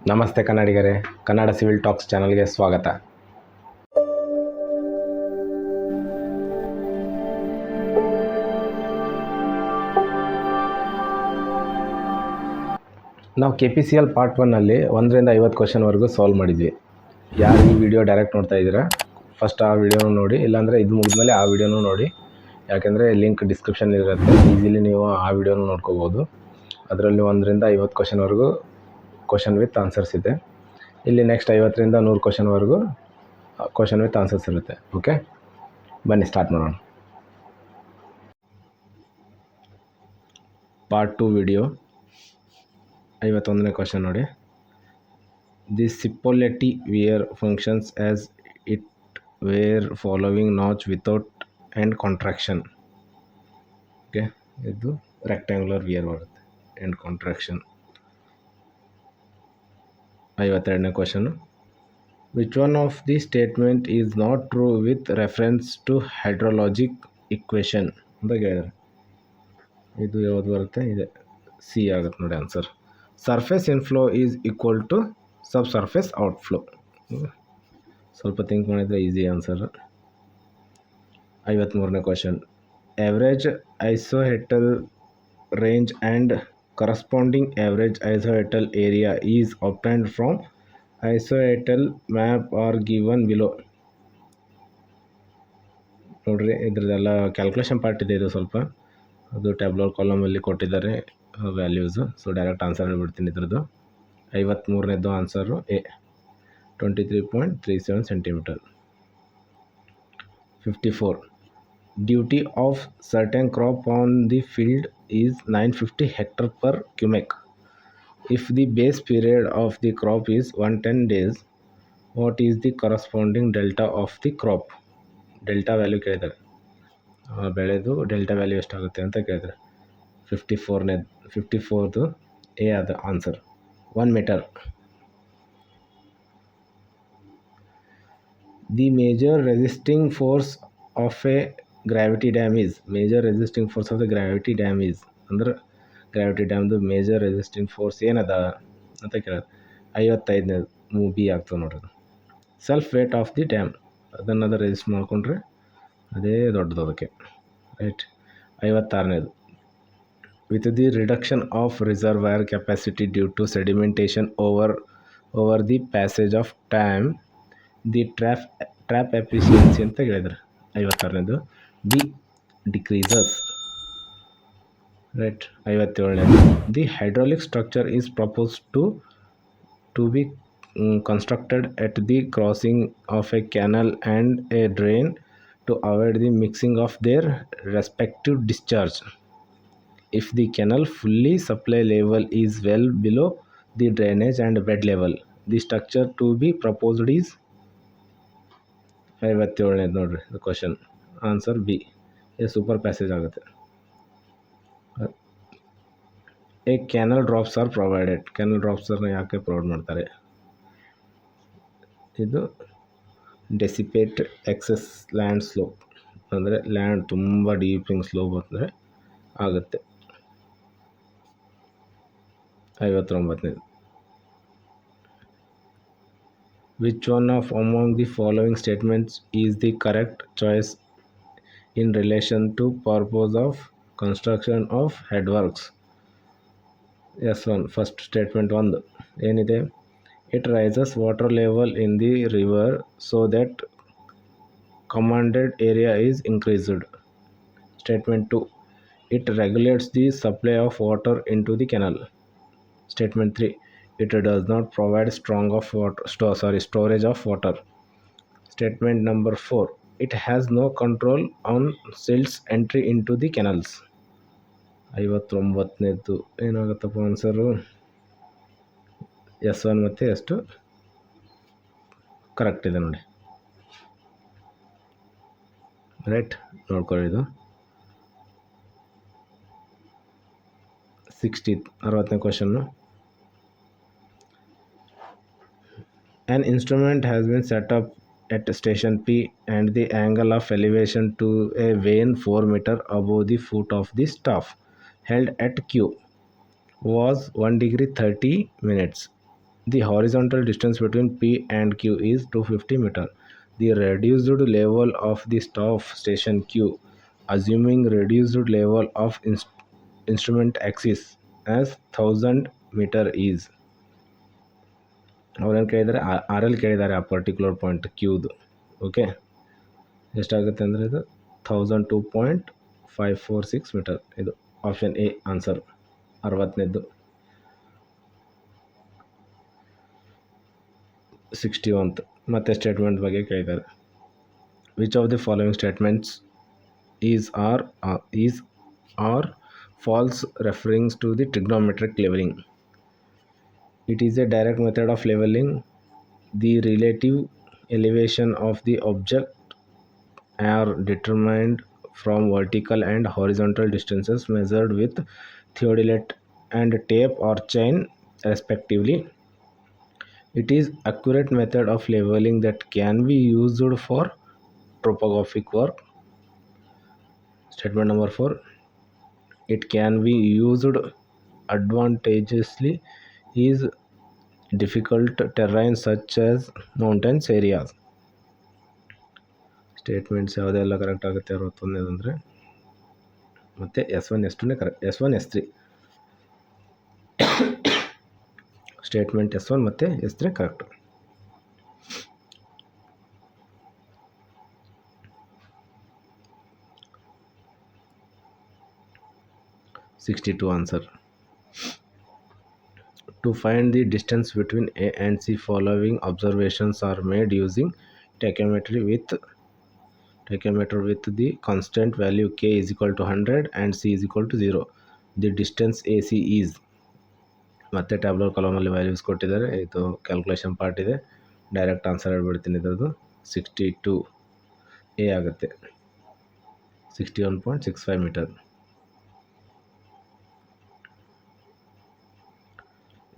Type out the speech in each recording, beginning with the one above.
ನಮಸ್ತೆ ಕನ್ನಡಿಗರೇ, Kannada civil tax ಚಾನಲ್ಗೆ ಸ್ವಾಗತ. ನಾವು KPCL ಪಾರ್ಟ್ 1ನಲ್ಲಿ 1ರಿಂದ 50 ಕ್ವಶನ್ವರೆಗೂ ಸಾಲ್ವ್ ಮಾಡಿದ್ವಿ. ಯಾರು ಈ ವಿಡಿಯೋ ಡೈರೆಕ್ಟ್ ನೋಡ್ತಾ ಇದ್ದೀರಾ, ಫಸ್ಟ್ ಆ ವಿಡಿಯೋನೂ ನೋಡಿ, ಇಲ್ಲಾಂದರೆ ಇದು ಮುಗಿದ್ಮೇಲೆ ಆ ವಿಡಿಯೋನೂ ನೋಡಿ. ಯಾಕೆಂದರೆ ಲಿಂಕ್ ಡಿಸ್ಕ್ರಿಪ್ಷನ್ ಇರುತ್ತೆ, ಈಸಿಲಿ ನೀವು ಆ ವಿಡಿಯೋನೂ ನೋಡ್ಕೋಬೋದು. ಅದರಲ್ಲಿ 1ರಿಂದ 50 ಕ್ವಶನ್ವರೆಗೂ ಕ್ವಶನ್ ವಿತ್ ಆನ್ಸರ್ಸ್ ಇದೆ. ಇಲ್ಲಿ ನೆಕ್ಸ್ಟ್ 50ರಿಂದ 100 ಕ್ವಶನ್ವರೆಗೂ ಕ್ವಶನ್ ವಿತ್ ಆನ್ಸರ್ಸ್ ಇರುತ್ತೆ. ಓಕೆ, ಬನ್ನಿ ಸ್ಟಾರ್ಟ್ ಮಾಡೋಣ. ಪಾರ್ಟ್ 2 ವಿಡಿಯೋ 51ನೇ ಕ್ವಶನ್ ನೋಡಿ. The Cipolletti weir functions as it were following notch without end contraction. Okay, ಇದು ರೆಕ್ಟ್ಯಾಂಗ್ಯುಲರ್ ವಿಯರ್ ಬರುತ್ತೆ, ಎಂಡ್ ಕಾಂಟ್ರಾಕ್ಷನ್. 52ನೇ question. Which one of the statement is not true with reference to hydrologic equation ಅಂತ ಕೇಳಿದರೆ ಇದು ಯಾವುದು ಬರುತ್ತೆ? ಇದೆ C ಆಗುತ್ತೆ ನೋಡಿ answer. Surface inflow is equal to sub surface outflow. ಸ್ವಲ್ಪ ಥಿಂಕ್ ಮಾಡಿದರೆ ಈಸಿ ಆನ್ಸರ್. 53ನೇ question. Average isohyetal range and corresponding average isohetal area is obtained from isohetal map are given below. ನೋಡ್ರಿ, ಇದ್ರದ್ದೆಲ್ಲ ಕ್ಯಾಲ್ಕುಲೇಷನ್ ಪಾರ್ಟ್ ಇದೆ. ಇದು ಸ್ವಲ್ಪ ಅದು tabular ಕಾಲಮಲ್ಲಿ ಕೊಟ್ಟಿದ್ದಾರೆ values. So direct answer ಹೇಳ್ಬಿಡ್ತೀನಿ ಇದ್ರದ್ದು. 53ನೇದು answer A, 23.37 centimetre. 54. Duty of certain crop on the field is 950 hectare per cubic. If the base period of the crop is 110 days, what is the corresponding delta of the crop? Delta value ಕೇಳಿದ್ದಾರೆ, ಬೆಳೆದು delta value ಎಷ್ಟಾಗುತ್ತೆ ಅಂತ ಕೇಳಿದ್ದಾರೆ. 54ದು A ಅದು answer, 1 metre. The major resisting force of a gravity dam is. Major resisting force of the gravity dam is ಅಂದ್ರೆ gravity ಡ್ಯಾಮ್ದು major resisting force ಏನದ ಅಂತ ಕೇಳೋದು. 55ನೇದು ಬಿ ಆಗ್ತದೆ ನೋಡ್ರಿ. Self weight of the dam, ಅದನ್ನು ರೆಸಿಸ್ಟ್ ಮಾಡಿಕೊಂಡ್ರೆ ಅದೇ ದೊಡ್ಡದು ಅದಕ್ಕೆ, ರೈಟ್. 56ನೇದು. With the reduction of reservoir capacity due to sedimentation over the passage of time, the trap efficiency ಅಂತ ಹೇಳಿದ್ರು. 56ನೇದು ಬಿ ಡಿಕ್ರೀಸಸ್, ರೈಟ್. 57ನೇದು. The hydraulic structure is proposed to be constructed at the crossing of a canal and a drain to avoid the mixing of their respective discharge. If the canal fully supply level is well below the drainage and bed level, the structure to be proposed is 57ನೇದು ನೋಡ್ರಿ question answer B, A super passage ಆಗುತ್ತೆ. A canal drops are provided. Canal ಡ್ರಾಪ್ಸರ್ನ ಯಾಕೆ provide ಮಾಡ್ತಾರೆ? ಇದು dissipate excess land slope, ಅಂದರೆ land ತುಂಬ dipping slope ಅಂದರೆ ಆಗುತ್ತೆ. 59ನೇದು. Which one of among the following statements is the correct choice in relation to purpose of construction of headworks? S1 first statement 1 ಏನಿದೆ? It raises water level in the river so that commanded area is increased. Statement 2. It regulates the supply of water into the canal. Statement 3. It does not provide storage of water. Statement number 4. It has no control on silt's entry into the canals. 59ನೇದು ಏನಾಗುತ್ತಪ್ಪ ಆನ್ಸರು? S1 ಮತ್ತು S2 correct ಇದೆ ನೋಡಿ, right. ನೋಡ್ಕೊಳ್ಳಿ ಇದು 60ನೇ question. An instrument has been set up at station P and the angle of elevation to a vane 4 meter above the foot of the staff held at Q was 1 degree 30 minutes. The horizontal distance between P and Q is 250 meter. The reduced level of the staff station Q, assuming reduced level of instrument axis as 1000 meter is. ಅವ್ರೇನು ಕೇಳಿದ್ದಾರೆ R L ಕೇಳಿದ್ದಾರೆ ಆ particular point ಕ್ಯೂದು. Okay, ಎಷ್ಟಾಗುತ್ತೆ ಅಂದರೆ ಇದು 1002.546 metre. ಇದು option A answer 60ನೇದ್ದು. 61th ಮತ್ತೆ statement ಬಗ್ಗೆ ಕೇಳಿದ್ದಾರೆ. Which of the following statements is are false referrings to the trigonometric levelling? It is a direct method of leveling. The relative elevation of the object are determined from vertical and horizontal distances measured with theodolite and tape or chain respectively. It is accurate method of leveling that can be used for topographic work. Statement number 4. It can be used advantageously is difficult terrain such as mountains areas. Statements ಯಾವುದೆಲ್ಲ correct ಆಗುತ್ತೆ 61ನೇದು ಅಂದರೆ ಮತ್ತು S1 S2ನೇ correct. S1 S3 statement S1 ಮತ್ತು S3 correct. 62 answer. To find the distance between A and C, following observations are made using tachymeter with the constant value K is equal to 100 and C is equal to 0. The distance AC is, ಮತ್ತೆ tabular ಕಾಲಮಲ್ಲಿ values ಕೊಟ್ಟಿದ್ದಾರೆ. ಇದು calculation part ಇದೆ. Direct answer ಹೇಳ್ಬಿಡ್ತೀನಿ. ಇದ್ರದ್ದು 62 A ಆಗುತ್ತೆ. 61.65 metre.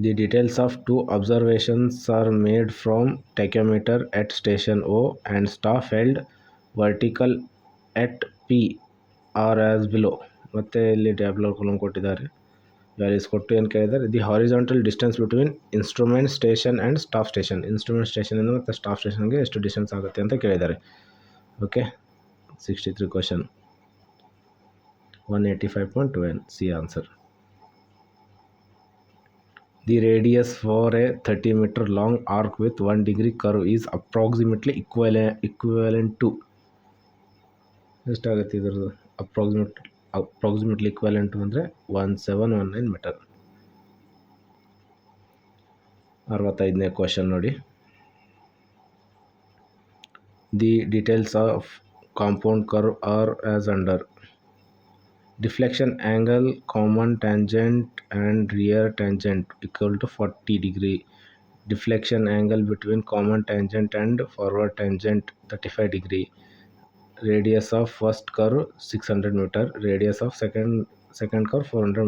The details of two observations are made from tachymeter at station O and staff held vertical at P are as below. ಮತ್ತೆ ಇಲ್ಲಿ tabular column ಕೊಟ್ಟಿದ್ದಾರೆ. Values ಕೊಟ್ಟು ಏನು ಕೇಳಿದ್ದಾರೆ? The horizontal distance between instrument station and staff station. Instrument ಸ್ಟೇಷನಿಂದ ಮತ್ತು staff ಸ್ಟೇಷನ್ಗೆ ಎಷ್ಟು ಡಿಸ್ಟೆನ್ಸ್ ಆಗುತ್ತೆ ಅಂತ ಕೇಳಿದ್ದಾರೆ. Okay, 63 question. 185.2 C answer. The radius for a 30 meter long arc with 1 degree curve is approximately equivalent to ಎಷ್ಟಾಗುತ್ತೆ ಇದರದ್ದು? ಅಪ್ರಾಕ್ಸಿಮೇಟ್ಲಿ ಇಕ್ವಾಲೆಂಟ್ ಅಂದರೆ 1719 ಮೀಟರ್. 65ನೇ ಕ್ವಶನ್ ನೋಡಿ. The details of compound curve are as under. Deflection angle, common tangent and rear tangent equal to 40 degree. Deflection angle between common tangent and forward tangent 35 degree. Radius of first curve 600 meter. Radius of second curve 400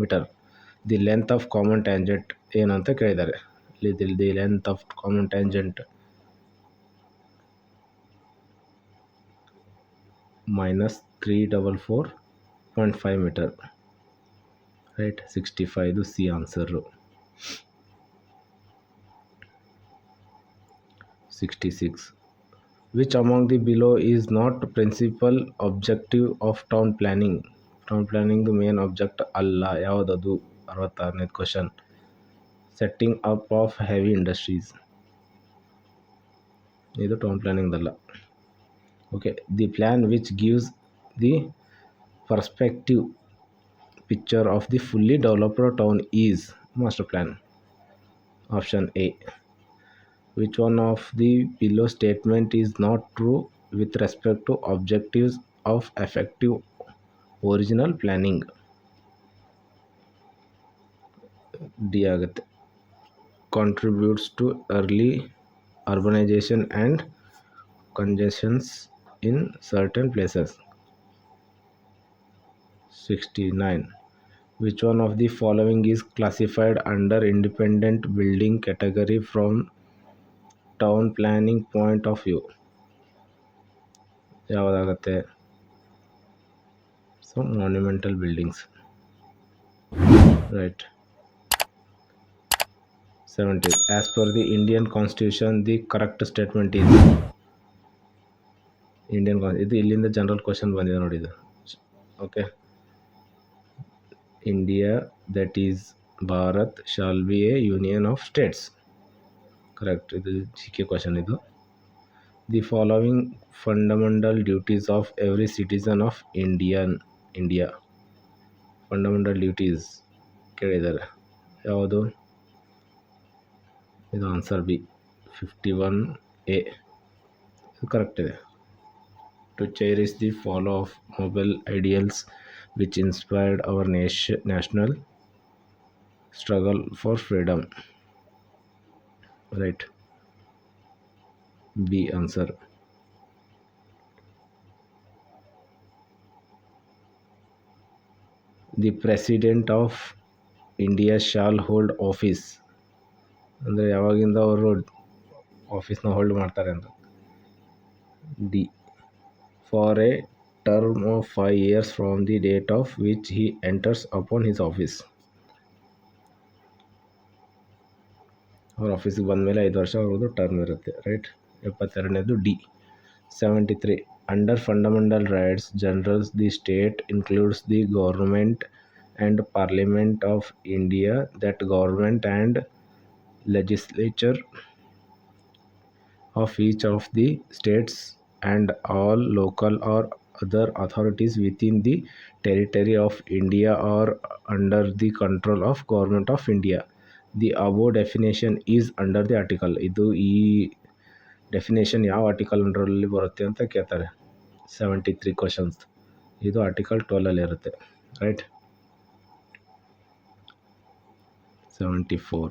meter. The length of common tangent ಏನು ಅಂತ ಕೇಳಿದ್ದಾರೆ. The length of common tangent -344.5 meter. Right, 65 ಇದು C answer. 66. Which among the below is not principal objective of town planning? Town ಪ್ಲಾನಿಂಗ್ದು main object ಅಲ್ಲ. ಯಾವುದದು? 66ನೇ question. Setting up of heavy industries. ಇದು town ಪ್ಲಾನಿಂಗ್ದಲ್ಲ. Okay, the plan which gives the perspective picture of the fully developed town is master plan. Option A. Which one of the below statement is not true with respect to objectives of effective original planning? D ಆಗುತ್ತೆ. Contributes to early urbanization and congestions in certain places. 69. Which one of the following is classified under independent building category from town planning point of view? ಯಾವುದಾಗುತ್ತೆ? So monumental buildings. Right. 70. As per the Indian Constitution, the correct statement is ಇದು ಇಲ್ಲಿಂದ general question ಬಂದಿದೆ ನೋಡಿ ಇದು. Okay, India that is Bharat shall be a union of states. Correct, ಇದು G K question ಇದು. The following fundamental duties of every citizen of India. Fundamental duties ಕೇಳಿದ್ದಾರೆ, ಯಾವುದು? ಇದು ಆನ್ಸರ್ ಬಿ 51A. ಇದು ಕರೆಕ್ಟ್ ಇದೆ. To cherish the follow of noble ideals which inspired our national struggle for freedom. Right. B answer. The President of India shall hold office. ಅಂದರೆ ಯಾವಾಗಿಂದ ಅವರು ಆಫೀಸ್ನ hold ಮಾಡ್ತಾರೆ ಅಂತ. D for a term of 5 years from the date of which he enters upon his office. ಅವ್ರ ಆಫೀಸಿಗೆ ಬಂದ ಮೇಲೆ 5 ವರ್ಷ ಅವ್ರದ್ದು ಟರ್ಮ್ ಇರುತ್ತೆ. ರೈಟ್. 72ನೇದು D. 73. Under fundamental rights generals the state includes the government and parliament of India. That government and legislature of each of the states and all local or other authorities within the territory of India are under the control of Government of India. The above definition is under the article. ಇದು ಈ definition ಯಾವ article ಅಂಡರಲ್ಲಿ ಬರುತ್ತೆ ಅಂತ ಕೇಳ್ತಾರೆ. 73 questions. ಇದು article 12 ಇರುತ್ತೆ. Right. 74.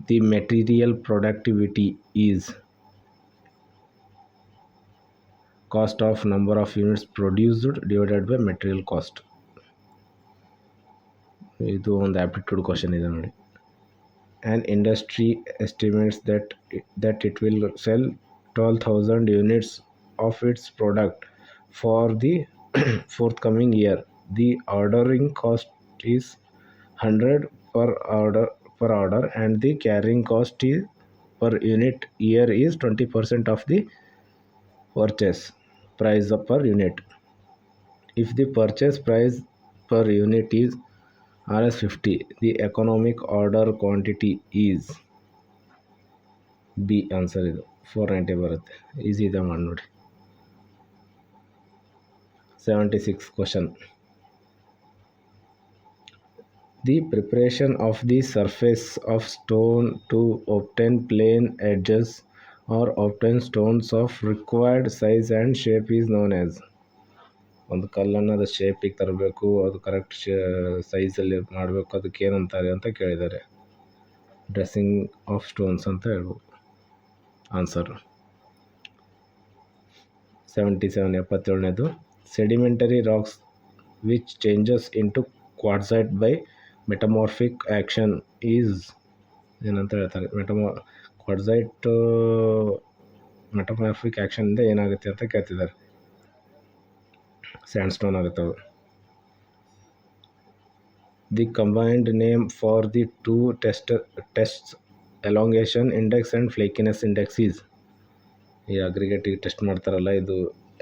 The material productivity is cost of number of units produced divided by material cost. ಇದು ಒಂದು ಆಪ್ಟಿಟ್ಯೂಡ್ ಕ್ವಶನ್ ಇದೆ ನೋಡಿ. An industry estimates that it will sell 12,000 units of its product for the forthcoming year. The ordering cost is 100 per order and the carrying cost is per unit year is 20% of the purchase price per unit. If the purchase price per unit is Rs 50, the economic order quantity is B answer. ಇದು 490 ಬರುತ್ತೆ. Easy ಇದೆ ಮಾಡಿ ನೋಡಿ. 76 question. The preparation of the surface of stone to obtain plane edges or obtain stones of required size and shape is known as. ಒಂದು ಕಲ್ಲನ್ನು ಅದು ಶೇಪಿಗೆ ತರಬೇಕು, ಅದು ಕರೆಕ್ಟ್ ಸೈಜಲ್ಲಿ ಮಾಡಬೇಕು, ಅದಕ್ಕೆ ಏನಂತಾರೆ ಅಂತ ಕೇಳಿದ್ದಾರೆ. ಡ್ರೆಸ್ಸಿಂಗ್ ಆಫ್ ಸ್ಟೋನ್ಸ್ ಅಂತ ಹೇಳ್ಬೋದು. ಆನ್ಸರ್ 77. 77ನೇದು. Sedimentary rocks which changes into quartzite by metamorphic action is ಏನಂತ ಹೇಳ್ತಾರೆ. ಕ್ವಾರ್ಟ್ಸೈಟ್ ಮೆಟಮಾರ್ಫಿಕ್ ಆ್ಯಕ್ಷನಿಂದ ಏನಾಗುತ್ತೆ ಅಂತ ಕೇಳ್ತಿದ್ದಾರೆ. ಸ್ಯಾಂಡ್ ಸ್ಟೋನ್ ಆಗುತ್ತೆ ಅದು. The combined name for the two tests elongation index and flakiness index is. ಈ ಅಗ್ರಿಗೇಟಿಗೆ ಟೆಸ್ಟ್ ಮಾಡ್ತಾರಲ್ಲ, ಇದು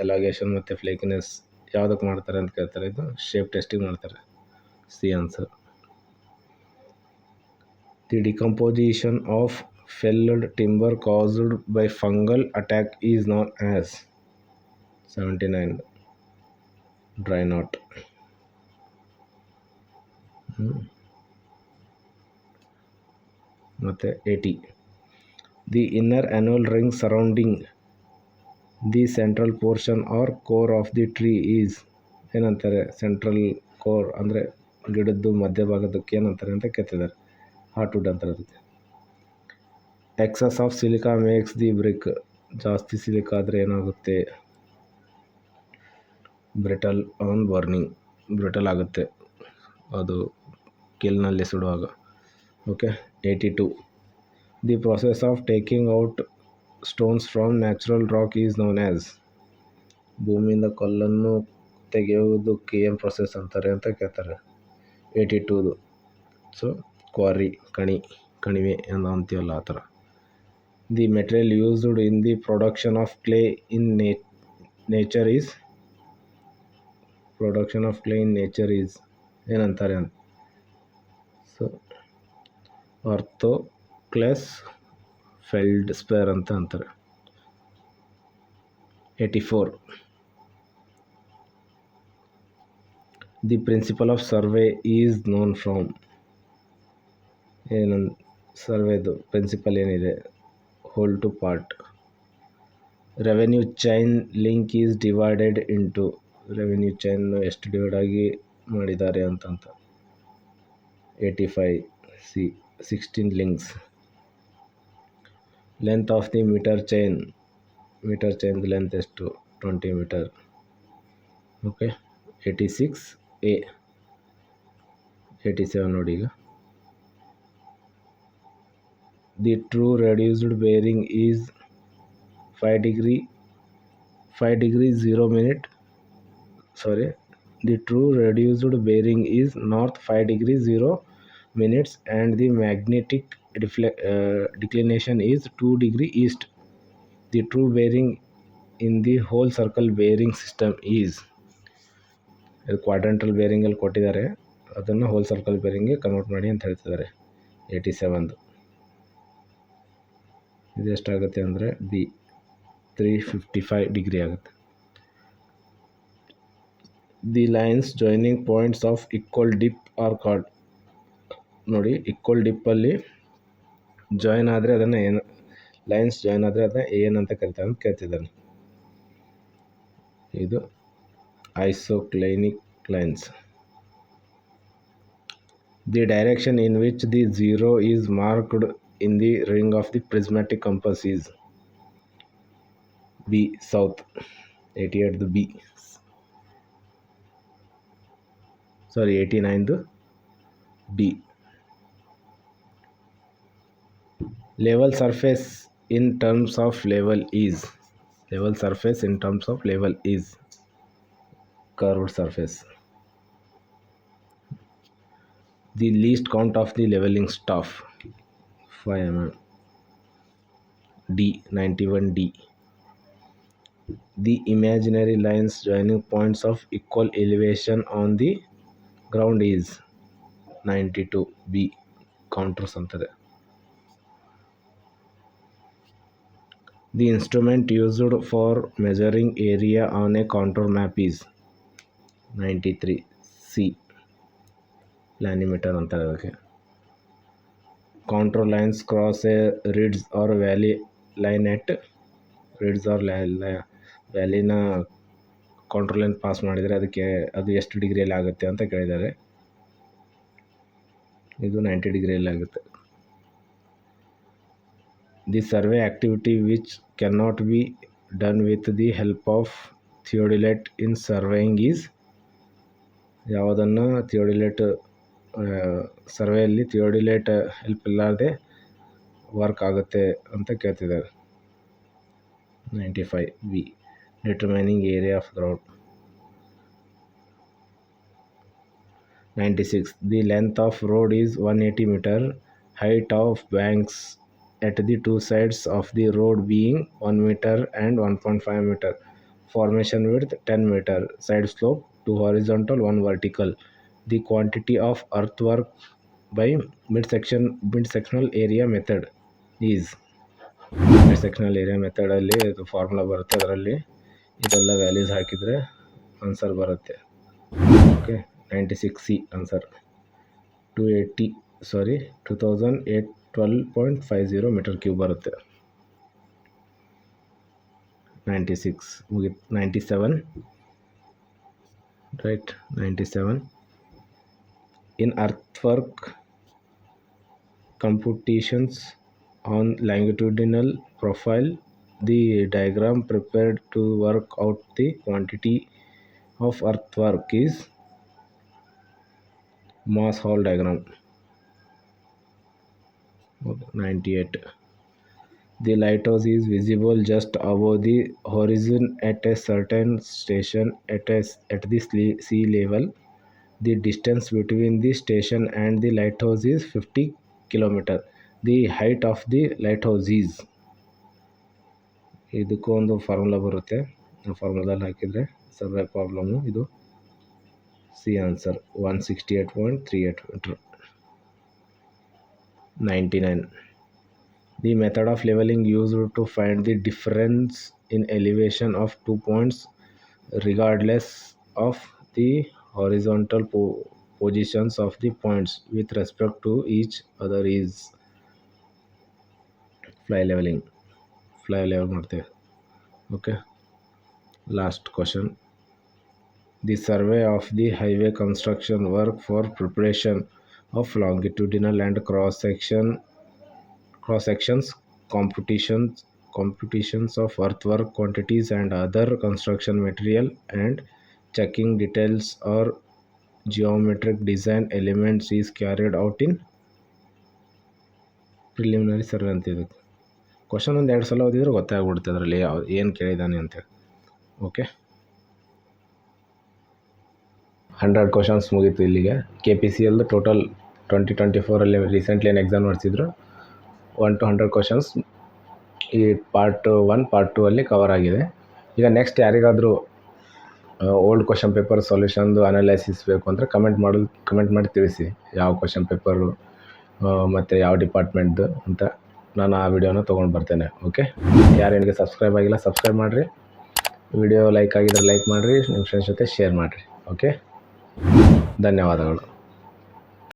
ಎಲಾಂಗೇಷನ್ ಮತ್ತು ಫ್ಲೇಕಿನೆಸ್ ಯಾವುದಕ್ಕೆ ಮಾಡ್ತಾರೆ ಅಂತ ಕೇಳ್ತಾರೆ. ಇದು ಶೇಪ್ ಟೆಸ್ಟಿಗೆ ಮಾಡ್ತಾರೆ. C answer. The decomposition of felled timber caused by fungal attack is known as. 79. Dry knot. ಮತ್ತು 80. The inner annual ring surrounding the central portion or core of the tree is ಏನಂತಾರೆ. Central core ಅಂದರೆ ಗಿಡದ್ದು ಮಧ್ಯಭಾಗದಕ್ಕೆ ಏನಂತಾರೆ ಅಂತ ಕೇಳ್ತಿದ್ದಾರೆ. Heartwood ಅಂತಾರೆ ಅದಕ್ಕೆ. Excess of silica makes the brick. ಜಾಸ್ತಿ ಸಿಲಿಕಾ ಆದರೆ ಏನಾಗುತ್ತೆ? Brittle on burning. ಬ್ರಿಟಲ್ ಆಗುತ್ತೆ ಅದು ಕಿಲ್ನಲ್ಲಿ ಸುಡುವಾಗ. Okay. 82. The process of taking out stones from natural rock is known as. ಭೂಮಿಯಿಂದ ಕಲ್ಲನ್ನು ತೆಗೆಯುವುದಕ್ಕೆ ಏನು ಪ್ರೊಸೆಸ್ ಅಂತಾರೆ ಅಂತ ಕೇಳ್ತಾರೆ. 82. ಸೊ ಕ್ವಾರಿ, ಕಣಿ. ಕಣಿವೆ ಅಂತೀವಲ್ಲ ಆ ಥರ. The material used in the production of clay in nature is ಏನಂತಾರೆ ಅಂತ. ಸೊ ಆರ್ಥೋಕ್ಲಸ್ ಫೆಲ್ಡ್ಸ್ಪೇರ್ ಅಂತ ಅಂತಾರೆ. 84. The principle of survey is known from. ಸರ್ವೆದು ಪ್ರಿನ್ಸಿಪಲ್ ಏನಿದೆ, whole to part. Revenue chain link is divided into. Revenue chain ಎಷ್ಟು divide ಆಗಿ ಮಾಡಿದ್ದಾರೆ ಅಂತ. 85. C 16 links. Length of the metre chain length ಎಷ್ಟು? 20 metre. Okay. 86. A 87 ನೋಡಿ ಈಗ. The true reduced bearing is 5 degree 0 minute. The true reduced bearing is north 5 degree 0 minutes and the magnetic declination is 2 degree east. The true bearing in the whole circle bearing system is. ಕ್ವಾಡ್ರಂಟಲ್ ಬೇರಿಂಗಲ್ಲಿ ಕೊಟ್ಟಿದ್ದಾರೆ, ಅದನ್ನು hole circle ಬೇರಿಂಗ್ಗೆ convert ಮಾಡಿ ಅಂತ ಹೇಳ್ತಿದ್ದಾರೆ. 87. ಇದೆಷ್ಟಾಗುತ್ತೆ ಅಂದರೆ B 355 degree ಆಗುತ್ತೆ. The lines joining points of equal dip are called. ನೋಡಿ, equal ಡಿಪ್ಪಲ್ಲಿ ಜಾಯ್ನ್ ಆದರೆ ಅದನ್ನು ಲೈನ್ಸ್ ಜಾಯ್ನ್ ಆದರೆ ಅದನ್ನು ಏನಂತ ಕರಿತಾರೆ ಅಂತ ಕೇಳ್ತಿದ್ದಾನೆ. ಇದು isoclinic lines. The direction in which the zero is marked in the ring of the prismatic compass is B south. 88 the B. 89 the D. Level surface in terms of level is curved surface. The least count of the leveling staff 5 mm. D 91 D. The imaginary lines joining points of equal elevation on the ground is 92 B. Counters ಅಂತಾರೆ. The instrument used for measuring area on a contour map is 93 C. Planimeter ಅಂತಾರೆ ಅದಕ್ಕೆ. Contour lines cross a ridge or valley line at ವ್ಯಾಲಿನ control line pass ಮಾಡಿದರೆ ಅದು ಎಷ್ಟು ಡಿಗ್ರಿಯಲ್ಲಿ ಆಗುತ್ತೆ ಅಂತ ಕೇಳಿದ್ದಾರೆ. ಇದು 90 ಡಿಗ್ರಿಯಲ್ಲಿ ಆಗುತ್ತೆ. The survey activity which can not be done with the help of theodolite in surveying is. ಯಾವುದನ್ನು ಸರ್ವೆಯಲ್ಲಿ ಥಿಯೋಡಿಲೈಟ್ ಹೆಲ್ಪ್ ಇಲ್ಲದೆ ವರ್ಕ್ ಆಗುತ್ತೆ ಅಂತ ಕೇಳ್ತಿದ್ದಾರೆ. 95 B. Determining area of ground. 96. The length of road is 180 metre. Height of banks at the two sides of the road being 1 meter and 1.5 meter. Formation width 10 meter. Side slope 2 horizontal 1 vertical. The quantity of earthwork by mid-sectional area method is. mid-sectional area method ಅಲ್ಲಿ ಇದು formula ಬರುತ್ತೆ, ಅದರಲ್ಲಿ ಇದೆಲ್ಲ values ಹಾಕಿದರೆ answer ಬರುತ್ತೆ. Okay. 96 C answer. 2812.50 metre cube ಬರುತ್ತೆ. 96 ಮುಗಿತು. 97 right. 97. In earthwork computations on longitudinal profile, the diagram prepared to work out the quantity of earthwork is Moss Hall diagram. 98. The lighthouse is visible just above the horizon at a certain station at the sea level. The distance between the station and the lighthouse is 50 km. The height of the light house is. ಇದಕ್ಕೂ ಒಂದು formula ಬರುತ್ತೆ, ಆ ಫಾರ್ಮುಲಾದಲ್ಲಿ ಹಾಕಿದರೆ survey problem. ಇದು C answer 168.38 99. The method of leveling used to find the difference in elevation of 2 points regardless of the horizontal positions of the points with respect to each other is fly level ಮಾಡ್ತೇವೆ. Okay, last question. The survey of the highway construction work for preparation of longitudinal and cross-sections computations of earthwork quantities and other construction material and checking details or geometric design elements is carried out in preliminary survey ಅಂತ ಇದೆ. Question ಒಂದು 2 ಸಲ ಓದಿದ್ರೆ ಗೊತ್ತಾಗ್ಬಿಡುತ್ತೆ ಅದರಲ್ಲಿ ಏನು ಕೇಳಿದ್ದಾನೆ ಅಂತೇಳಿ. Okay, 100 questions ಮುಗೀತು ಇಲ್ಲಿಗೆ. KPCL ಟೋಟಲ್ 2024 ರೀಸೆಂಟ್ಲಿ ಏನು ಎಕ್ಸಾಮ್ ನಡೆಸಿದ್ರು 1 to 100 ಕ್ವಶನ್ಸ್ ಈ ಪಾರ್ಟ್ 1 ಪಾರ್ಟ್ 2 ಅಲ್ಲಿ ಕವರ್ ಆಗಿದೆ. ಈಗ ನೆಕ್ಸ್ಟ್ ಯಾರಿಗಾದರೂ ಓಲ್ಡ್ ಕ್ವಶನ್ ಪೇಪರ್ ಸೊಲ್ಯೂಷನ್ದು ಅನಾಲೈಸಿಸ್ ಬೇಕು ಅಂದರೆ ಕಮೆಂಟ್ ಮಾಡಿ ತಿಳಿಸಿ, ಯಾವ ಕ್ವಶನ್ ಪೇಪರು ಮತ್ತು ಯಾವ ಡಿಪಾರ್ಟ್ಮೆಂಟ್ದು ಅಂತ. ನಾನು ಆ ವಿಡಿಯೋನ ತೊಗೊಂಡು ಬರ್ತೇನೆ. ಓಕೆ, ಯಾರೇನಿಗೆ ಸಬ್ಸ್ಕ್ರೈಬ್ ಆಗಿಲ್ಲ ಸಬ್ಸ್ಕ್ರೈಬ್ ಮಾಡಿರಿ, ವಿಡಿಯೋ ಲೈಕ್ ಆಗಿದ್ರೆ ಲೈಕ್ ಮಾಡಿರಿ, ನಿಮ್ಮ ಫ್ರೆಂಡ್ಸ್ ಜೊತೆ ಶೇರ್ ಮಾಡಿರಿ. ಓಕೆ, ಧನ್ಯವಾದಗಳು.